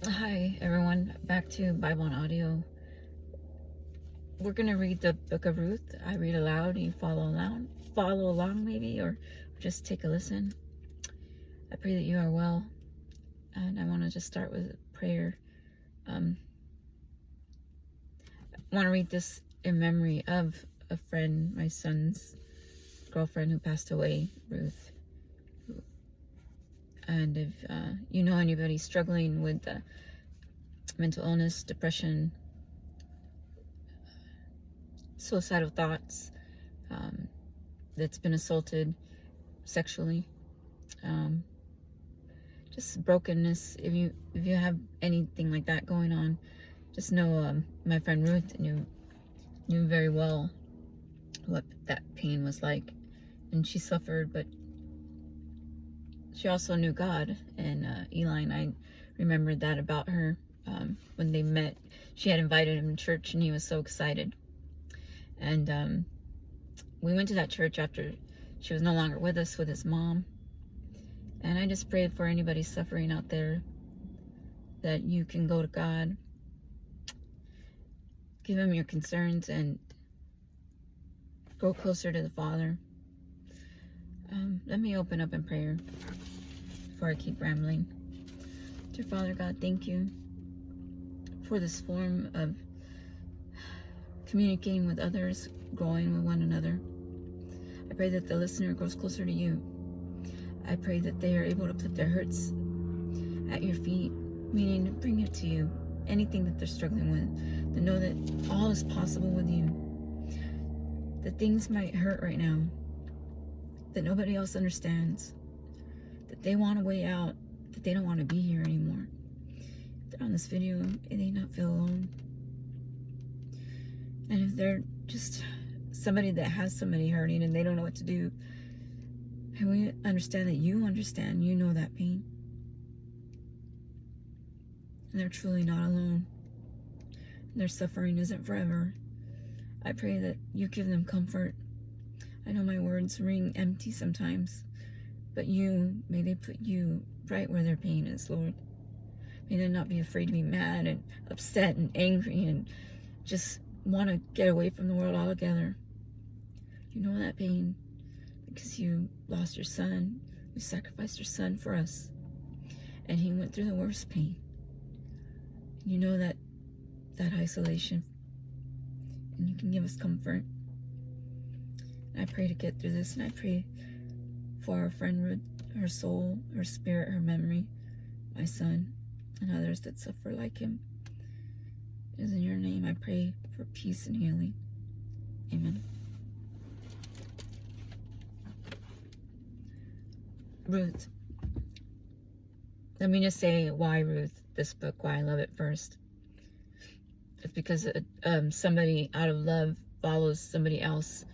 Hi everyone, back to Bible and Audio. We're gonna read the book of Ruth. I read aloud, you follow along maybe, or just take a listen. I pray that you are well, and I want to just start with prayer. I want to read this in memory of a friend, my son's girlfriend who passed away, Ruth. And if you know anybody struggling with mental illness, depression, suicidal thoughts, that's been assaulted sexually, just brokenness, if you have anything like that going on, just know my friend Ruth knew very well what that pain was like, and she suffered, but she also knew God. And Eli and I remembered that about her. When they met, she had invited him to church and he was so excited. And we went to that church after she was no longer with us, with his mom. And I just prayed for anybody suffering out there that you can go to God, give him your concerns, and go closer to the Father. Let me open up in prayer before I keep rambling. Dear Father God, thank you for this form of communicating with others, growing with one another. I pray that the listener grows closer to you. I pray that they are able to put their hurts at your feet, meaning to bring it to you, anything that they're struggling with, to know that all is possible with you. That things might hurt right now, that nobody else understands, that they want a way out, that they don't want to be here anymore. They're on this video and they not feel alone. And if they're just somebody that has somebody hurting and they don't know what to do, and we understand that you understand, you know that pain. And they're truly not alone. And their suffering isn't forever. I pray that you give them comfort. I know my words ring empty sometimes, but may they put you right where their pain is, Lord. May they not be afraid to be mad and upset and angry and just want to get away from the world altogether. You know that pain because you lost your son. You sacrificed your son for us, and he went through the worst pain. You know that isolation, and you can give us comfort. I pray to get through this, and I pray for our friend Ruth, her soul, her spirit, her memory, my son, and others that suffer like him. It is in your name I pray for peace and healing. Amen. Ruth. Let me just say why Ruth, this book, why I love it first. It's because somebody out of love follows somebody else,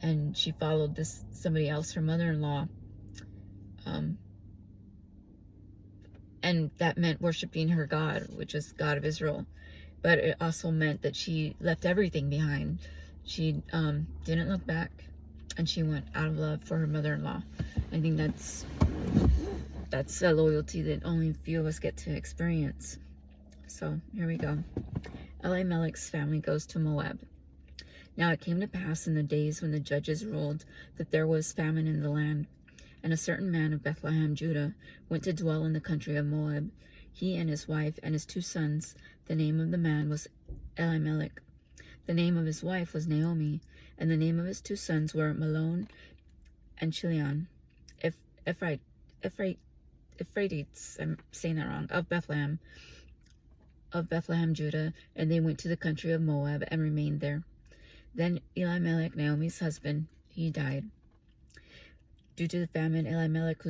and she followed this somebody else, her mother-in-law, and that meant worshiping her God, which is God of Israel. But it also meant that she left everything behind. She didn't look back, and she went out of love for her mother-in-law. I think that's a loyalty that only a few of us get to experience. So here we go. Elimelech's family goes to Moab. Now it came to pass in the days when the judges ruled that there was famine in the land, and a certain man of Bethlehem, Judah, went to dwell in the country of Moab, he and his wife and his 2 sons. The name of the man was Elimelech. The name of his wife was Naomi, and the name of his 2 sons were Mahlon and Chilion. Ephraimites, I'm saying that wrong, of Bethlehem, Judah, and they went to the country of Moab and remained there. Then Elimelech, Naomi's husband, he died due to the famine. Elimelech,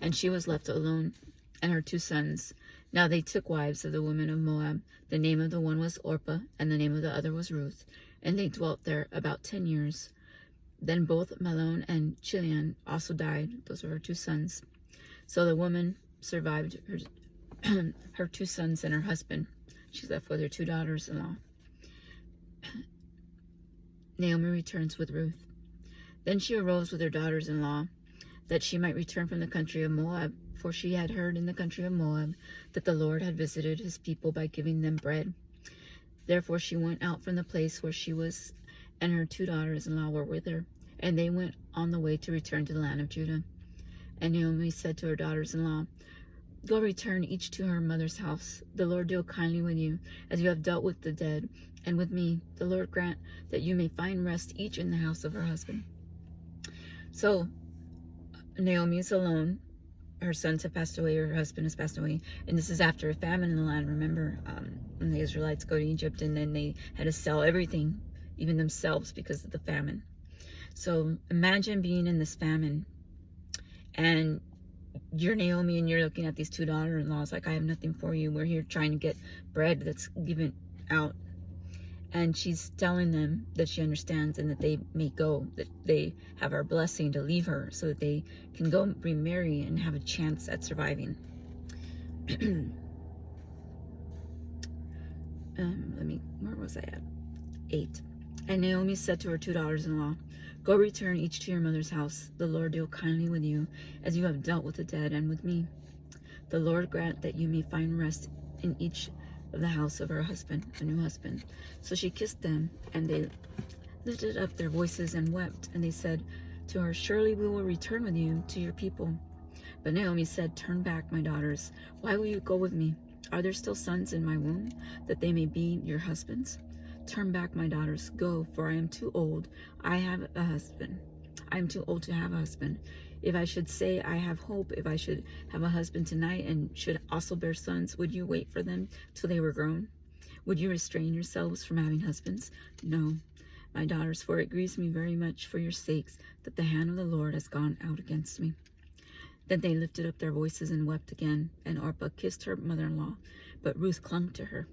and she was left alone, and her 2 sons. Now they took wives of the women of Moab. The name of the one was Orpah, and the name of the other was Ruth, and they dwelt there about 10 years. Then both Mahlon and Chilion also died. Those were her 2 sons. So the woman survived her 2 sons and her husband. She's left with her 2 daughters-in-law. Naomi returns with Ruth. Then she arose with her daughters-in-law, that she might return from the country of Moab, for she had heard in the country of Moab that the Lord had visited his people by giving them bread. Therefore she went out from the place where she was, and her 2 daughters-in-law were with her, and they went on the way to return to the land of Judah. And Naomi said to her daughters-in-law, Go return each to her mother's house. The Lord deal kindly with you, as you have dealt with the dead, and with me. The Lord grant that you may find rest each in the house of her husband. So Naomi is alone. Her sons have passed away, her husband has passed away, and this is after a famine in the land. Remember, when the Israelites go to Egypt, and then they had to sell everything, even themselves, because of the famine. So imagine being in this famine, and you're Naomi, and you're looking at these 2 daughter-in-laws like, I have nothing for you. We're here trying to get bread that's given out. And she's telling them that she understands and that they may go, that they have our blessing to leave her so that they can go remarry and have a chance at surviving. Where was I at? 8. And Naomi said to her 2 daughters-in-law, Go return each to your mother's house. The Lord deal kindly with you, as you have dealt with the dead and with me. The Lord grant that you may find rest in each of the house of her husband, a new husband. So she kissed them, and they lifted up their voices and wept. And they said to her, Surely we will return with you to your people. But Naomi said, Turn back, my daughters. Why will you go with me? Are there still sons in my womb, that they may be your husbands? Turn back, my daughters. Go, for I am too old. I have a husband. I am too old to have a husband. If I should say I have hope, if I should have a husband tonight and should also bear sons, would you wait for them till they were grown? Would you restrain yourselves from having husbands? No, my daughters, for it grieves me very much for your sakes that the hand of the Lord has gone out against me. Then they lifted up their voices and wept again, and Orpah kissed her mother-in-law, but Ruth clung to her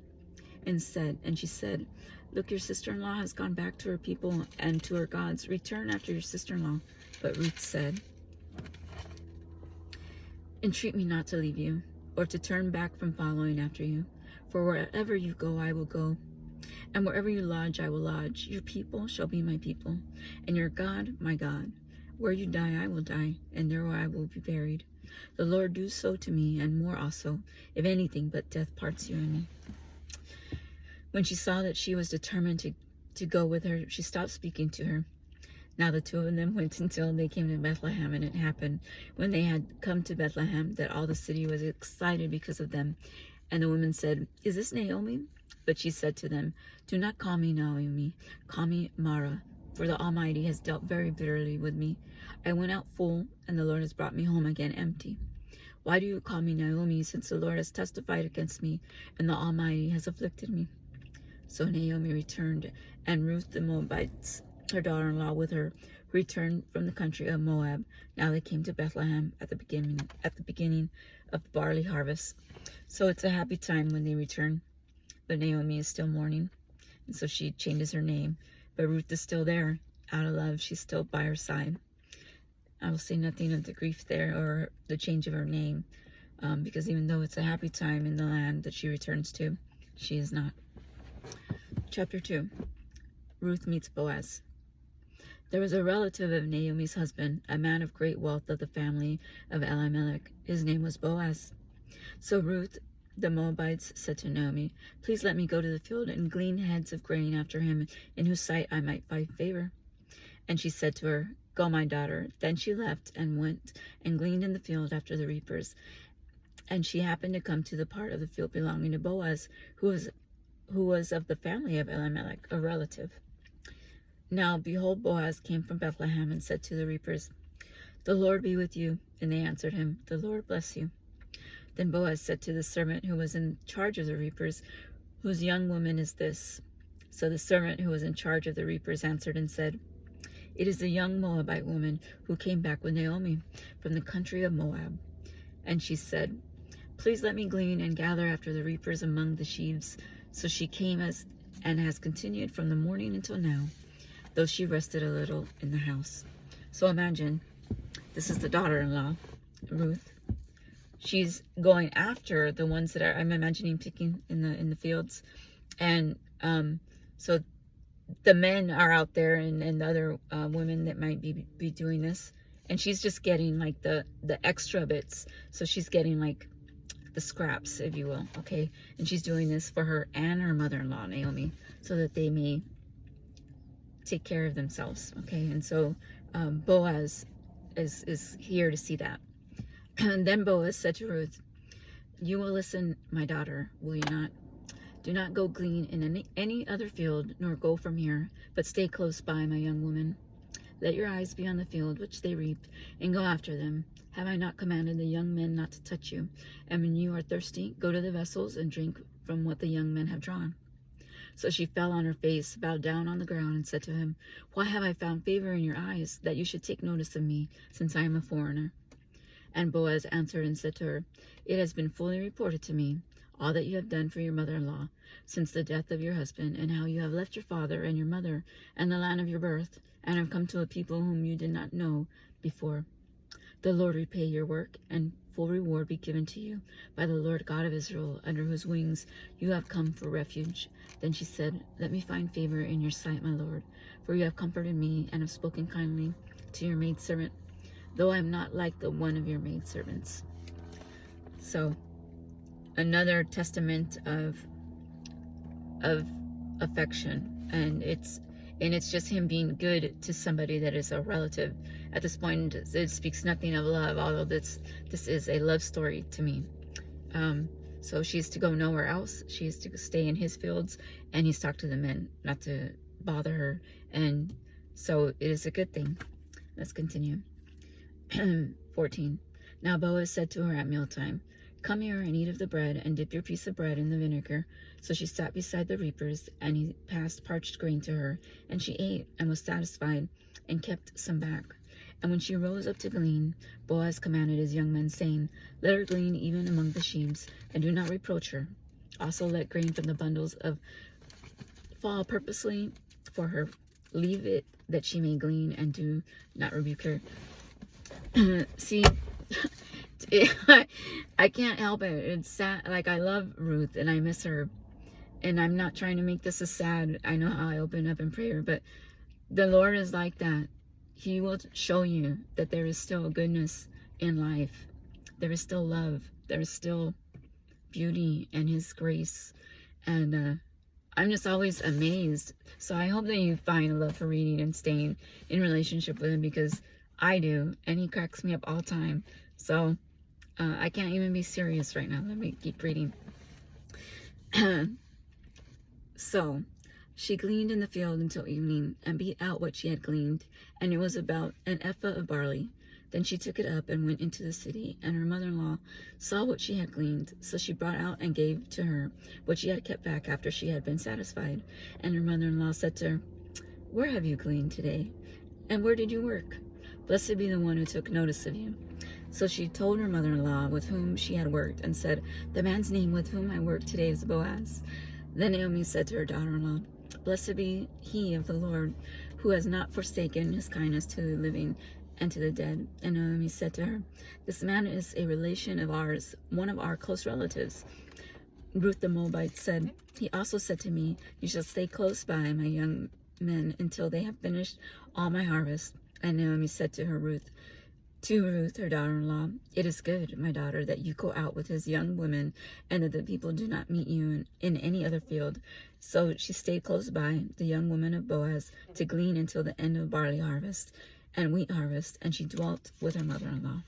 and she said, Look, your sister-in-law has gone back to her people and to her gods. Return after your sister-in-law. But Ruth said, Entreat me not to leave you, or to turn back from following after you. For wherever you go, I will go, and wherever you lodge, I will lodge. Your people shall be my people, and your God, my God. Where you die, I will die, and there I will be buried. The Lord do so to me, and more also, if anything but death parts you and me. When she saw that she was determined to go with her, she stopped speaking to her. Now the 2 of them went until they came to Bethlehem, and it happened, when they had come to Bethlehem, that all the city was excited because of them. And the women said, Is this Naomi? But she said to them, Do not call me Naomi, call me Mara, for the Almighty has dealt very bitterly with me. I went out full, and the Lord has brought me home again empty. Why do you call me Naomi, since the Lord has testified against me, and the Almighty has afflicted me? So Naomi returned, and Ruth the Moabite, her daughter-in-law, with her, returned from the country of Moab. Now they came to Bethlehem at the beginning of the barley harvest. So it's a happy time when they return. But Naomi is still mourning, and so she changes her name. But Ruth is still there. Out of love, she's still by her side. I will say nothing of the grief there or the change of her name, because even though it's a happy time in the land that she returns to, she is not. Chapter 2. Ruth meets Boaz. There was a relative of Naomi's husband, a man of great wealth of the family of Elimelech. His name was Boaz. So Ruth the Moabites said to Naomi, Please let me go to the field and glean heads of grain after him, in whose sight I might find favor. And she said to her, Go, my daughter. Then she left and went and gleaned in the field after the reapers. And she happened to come to the part of the field belonging to Boaz, who was of the family of Elimelech, a relative. Now, behold, Boaz came from Bethlehem and said to the reapers, The Lord be with you. And they answered him, The Lord bless you. Then Boaz said to the servant who was in charge of the reapers, Whose young woman is this? So the servant who was in charge of the reapers answered and said, It is the young Moabite woman who came back with Naomi from the country of Moab. And she said, Please let me glean and gather after the reapers among the sheaves. So she came and has continued from the morning until now, though she rested a little in the house. So imagine, this is the daughter-in-law, Ruth. She's going after the ones that I'm imagining picking in the fields. And so the men are out there, and the other women that might be doing this. and she's just getting like the extra bits. So she's getting like the scraps, if you will, okay? And she's doing this for her and her mother-in-law, Naomi, so that they may take care of themselves, okay? And so Boaz is here to see that. And then Boaz said to Ruth, "You will listen, my daughter, will you not? Do not go glean in any other field, nor go from here, but stay close by, my young woman. Let your eyes be on the field which they reap, and go after them. Have I not commanded the young men not to touch you? And when you are thirsty, go to the vessels and drink from what the young men have drawn." So she fell on her face, bowed down on the ground, and said to him, "Why have I found favor in your eyes, that you should take notice of me, since I am a foreigner?" And Boaz answered and said to her, "It has been fully reported to me, all that you have done for your mother-in-law, since the death of your husband, and how you have left your father and your mother and the land of your birth, and have come to a people whom you did not know before. The Lord repay your work, and full reward be given to you by the Lord God of Israel, under whose wings you have come for refuge." Then she said, "Let me find favor in your sight, my Lord, for you have comforted me and have spoken kindly to your maidservant, though I am not like the one of your maidservants." So another testament of affection, and it's just him being good to somebody that is a relative. At this point, it speaks nothing of love, although this is a love story to me. So she's to go nowhere else. She's to stay in his fields, and he's talked to the men not to bother her, and so it is a good thing. Let's continue. 14. Now Boaz said to her at mealtime, "Come here and eat of the bread, and dip your piece of bread in the vinegar." So she sat beside the reapers, and he passed parched grain to her, and she ate and was satisfied, and kept some back. And when she rose up to glean, Boaz commanded his young men, saying, "Let her glean even among the sheaves, and do not reproach her. Also let grain from the bundles of fall purposely for her. Leave it that she may glean, and do not rebuke her." See, I can't help it. It's sad. Like, I love Ruth and I miss her, and I'm not trying to make this a sad. I know how I open up in prayer, but the Lord is like that. He will show you that there is still goodness in life. There is still love. There is still beauty and his grace. And I'm just always amazed. So I hope that you find a love for reading and staying in relationship with him, because I do, and he cracks me up all the time. So I can't even be serious right now. Let me keep reading. So she gleaned in the field until evening, and beat out what she had gleaned, and it was about an ephah of barley. Then she took it up and went into the city, and her mother-in-law saw what she had gleaned. So she brought out and gave to her what she had kept back after she had been satisfied. And her mother-in-law said to her, "Where have you gleaned today? And where did you work? Blessed be the one who took notice of you." So she told her mother-in-law with whom she had worked, and said, "The man's name with whom I worked today is Boaz." Then Naomi said to her daughter-in-law, "Blessed be he of the Lord, who has not forsaken his kindness to the living and to the dead." And Naomi said to her, "This man is a relation of ours, one of our close relatives." Ruth the Moabite said, "He also said to me, 'You shall stay close by, my young men, until they have finished all my harvest.'" And Naomi said to Ruth, her daughter-in-law, "It is good, my daughter, that you go out with his young women, and that the people do not meet you in any other field." So she stayed close by, the young woman of Boaz, to glean until the end of barley harvest and wheat harvest, and she dwelt with her mother-in-law.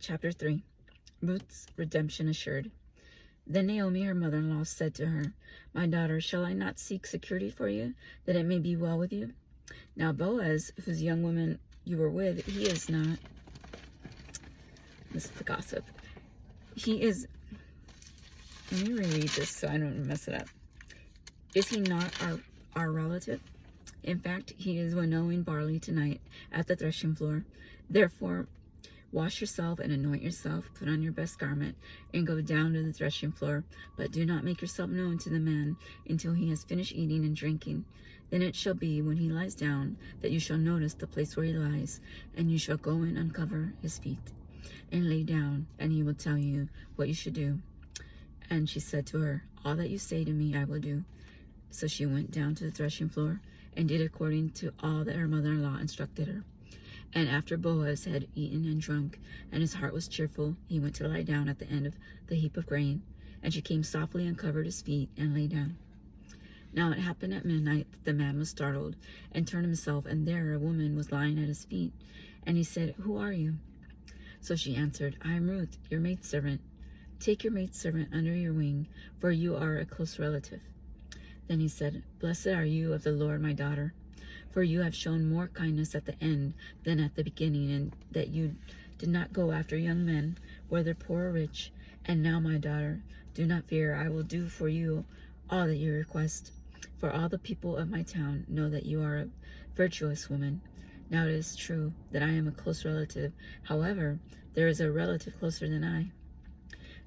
Chapter 3. Ruth's redemption assured. Then Naomi, her mother-in-law, said to her, "My daughter, shall I not seek security for you, that it may be well with you? Now Boaz, whose young woman you were with, he is not," this is the gossip, "he is," let me reread this so I don't mess it up. "Is he not our relative? In fact, he is winnowing barley tonight at the threshing floor. Therefore, wash yourself and anoint yourself, put on your best garment, and go down to the threshing floor. But do not make yourself known to the man until he has finished eating and drinking. Then it shall be, when he lies down, that you shall notice the place where he lies, and you shall go and uncover his feet, and lay down, and he will tell you what you should do." And she said to her, "All that you say to me I will do." So she went down to the threshing floor, and did according to all that her mother-in-law instructed her. And after Boaz had eaten and drunk, and his heart was cheerful, he went to lie down at the end of the heap of grain. And she came softly and covered his feet and lay down. Now it happened at midnight that the man was startled and turned himself, and there a woman was lying at his feet. And he said, "Who are you?" So she answered, "I am Ruth, your maidservant. Take your maidservant under your wing, for you are a close relative." Then he said, "Blessed are you of the Lord, my daughter, for you have shown more kindness at the end than at the beginning, and that you did not go after young men, whether poor or rich. And now, my daughter, do not fear, I will do for you all that you request. For all the people of my town know that you are a virtuous woman. Now it is true that I am a close relative. However, there is a relative closer than I.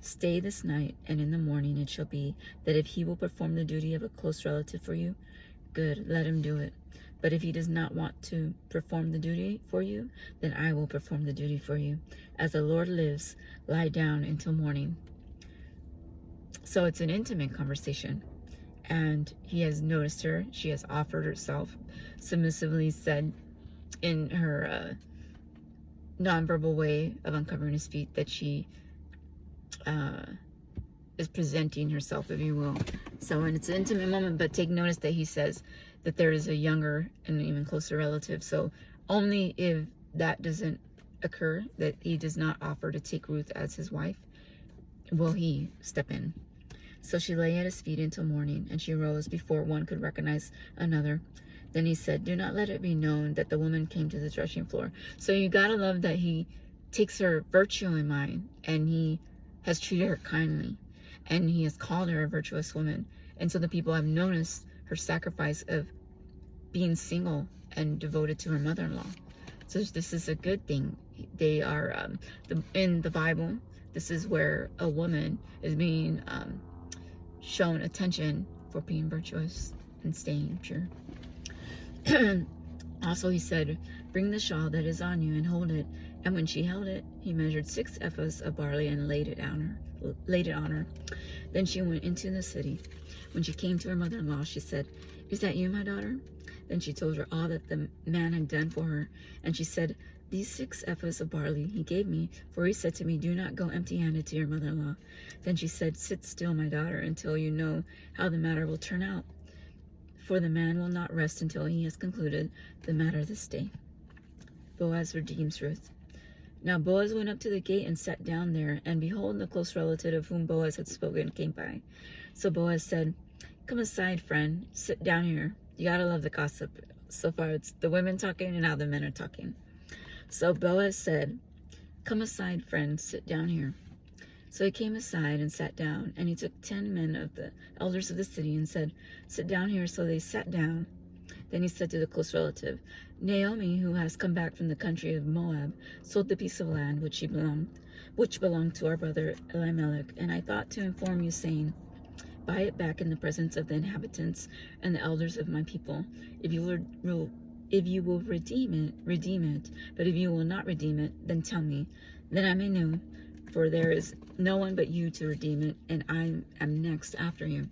Stay this night, and in the morning it shall be that if he will perform the duty of a close relative for you, good, let him do it. But if he does not want to perform the duty for you, then I will perform the duty for you. As the Lord lives, lie down until morning." So it's an intimate conversation. And he has noticed her. She has offered herself, submissively said in her nonverbal way of uncovering his feet that she is presenting herself, if you will. So, and it's an intimate moment, but take notice that he says that there is a younger and even closer relative. So only if that doesn't occur, that he does not offer to take Ruth as his wife, will he step in. So she lay at his feet until morning, and she rose before one could recognize another. Then he said, "Do not let it be known that the woman came to the threshing floor." So you gotta love that he takes her virtue in mind, and he has treated her kindly, and he has called her a virtuous woman. And so the people have noticed her sacrifice of being single and devoted to her mother-in-law. So this is a good thing. They are, in the Bible, this is where a woman is being shown attention for being virtuous and staying pure. Also he said, "Bring the shawl that is on you and hold it." And when she held it, he measured 6 ephahs of barley and laid it on her. Then she went into the city. When she came to her mother-in-law, she said, "Is that you, my daughter?" Then she told her all that the man had done for her. And she said, "These 6 ephahs of barley he gave me, for he said to me, 'Do not go empty-handed to your mother-in-law.'" Then she said, "Sit still, my daughter, until you know how the matter will turn out. For the man will not rest until he has concluded the matter this day." Boaz redeems Ruth. Now Boaz went up to the gate and sat down there, and behold, the close relative of whom Boaz had spoken came by. So Boaz said, "Come aside, friend, sit down here." You gotta love the gossip. So far it's the women talking, and now the men are talking. So Boaz said, "Come aside, friend, sit down here." So he came aside and sat down, and he took 10 men of the elders of the city and said, "Sit down here." So they sat down. Then he said to the close relative, "Naomi, who has come back from the country of Moab, sold the piece of land which belonged to our brother Elimelech, and I thought to inform you, saying, buy it back in the presence of the inhabitants and the elders of my people. If you will redeem it. But if you will not redeem it, then tell me, then I may know, for there is no one but you to redeem it, and I am next after you."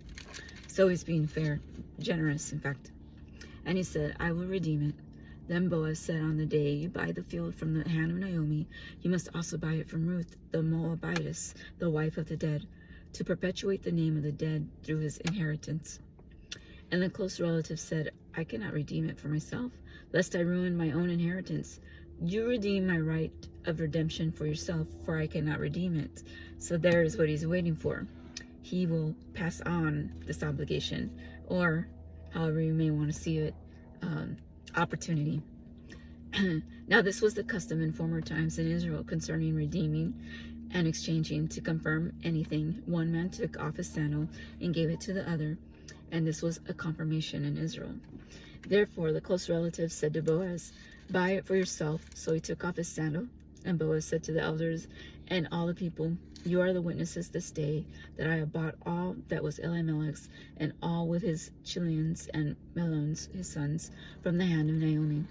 So he's being fair, generous, in fact. And he said, "I will redeem it." Then Boaz said, "On the day you buy the field from the hand of Naomi, you must also buy it from Ruth, the Moabitess, the wife of the dead, to perpetuate the name of the dead through his inheritance." And the close relative said, "I cannot redeem it for myself, lest I ruin my own inheritance. You redeem my right of redemption for yourself, for I cannot redeem it." So there is what he's waiting for. He will pass on this obligation, or however you may want to see it, opportunity. Now this was the custom in former times in Israel concerning redeeming and exchanging. To confirm anything, one man took off his sandal and gave it to the other, and this was a confirmation in Israel. Therefore the close relative said to Boaz, "Buy it for yourself." So he took off his sandal, and Boaz said to the elders and all the people, "You are the witnesses this day that I have bought all that was Elimelech's, and all with his Chilions and Melons, his sons, from the hand of Naomi.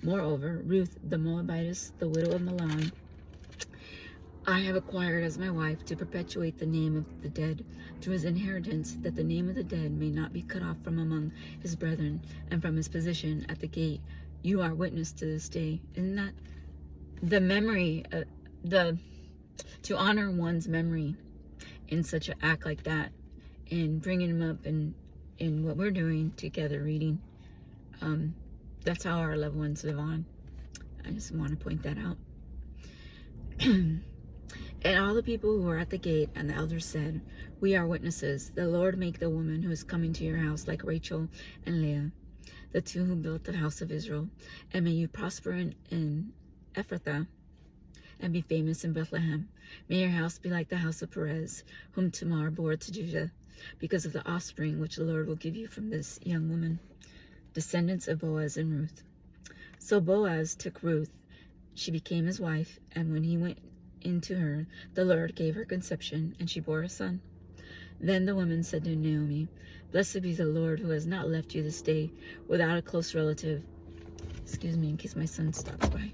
Moreover, Ruth the Moabitess, the widow of Mahlon, I have acquired as my wife, to perpetuate the name of the dead through his inheritance, that the name of the dead may not be cut off from among his brethren, and from his position at the gate you are witness to this day. Isn't that the memory, to honor one's memory in such an act like that, and bringing them up in what we're doing together, reading. That's how our loved ones live on. I just want to point that out. And all the people who were at the gate and the elders said, we are witnesses. The Lord make the woman who is coming to your house like Rachel and Leah, the two who built the house of Israel. And may you prosper in Ephrathah and be famous in Bethlehem. May your house be like the house of Perez, whom Tamar bore to Judah, because of the offspring which the Lord will give you from this young woman, descendants of Boaz and Ruth. So Boaz took Ruth. She became his wife, and when he went into her, the Lord gave her conception, and she bore a son. Then the woman said to Naomi, blessed be the Lord, who has not left you this day without a close relative. Excuse me, in case my son stops by.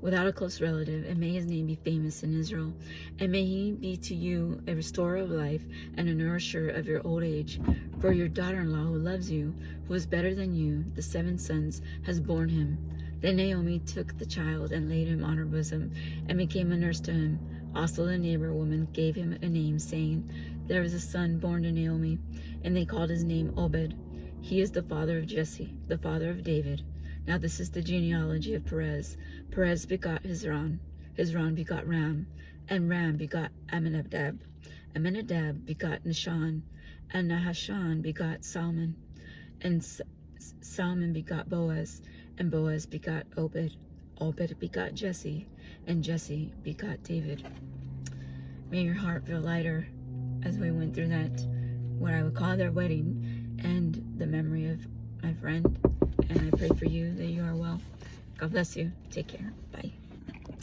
Without a close relative, and may his name be famous in Israel, and may he be to you a restorer of life and a nourisher of your old age. For your daughter-in-law, who loves you, who is better than you, the 7 sons, has borne him. Then Naomi took the child and laid him on her bosom, and became a nurse to him. Also the neighbor woman gave him a name, saying, there is a son born to Naomi, and they called his name Obed. He is the father of Jesse, the father of David. Now this is the genealogy of Perez. Perez begot Hezron. Hezron begot Ram. And Ram begot Amminadab. Amminadab begot Nahshon. And Nahshon begot Salmon. And Salmon begot Boaz. And Boaz begot Obed. Obed begot Jesse. And Jesse begot David. May your heart feel lighter as we went through that, what I would call their wedding, and the memory of my friend. And I pray for you that you are well. God bless you. Take care. Bye.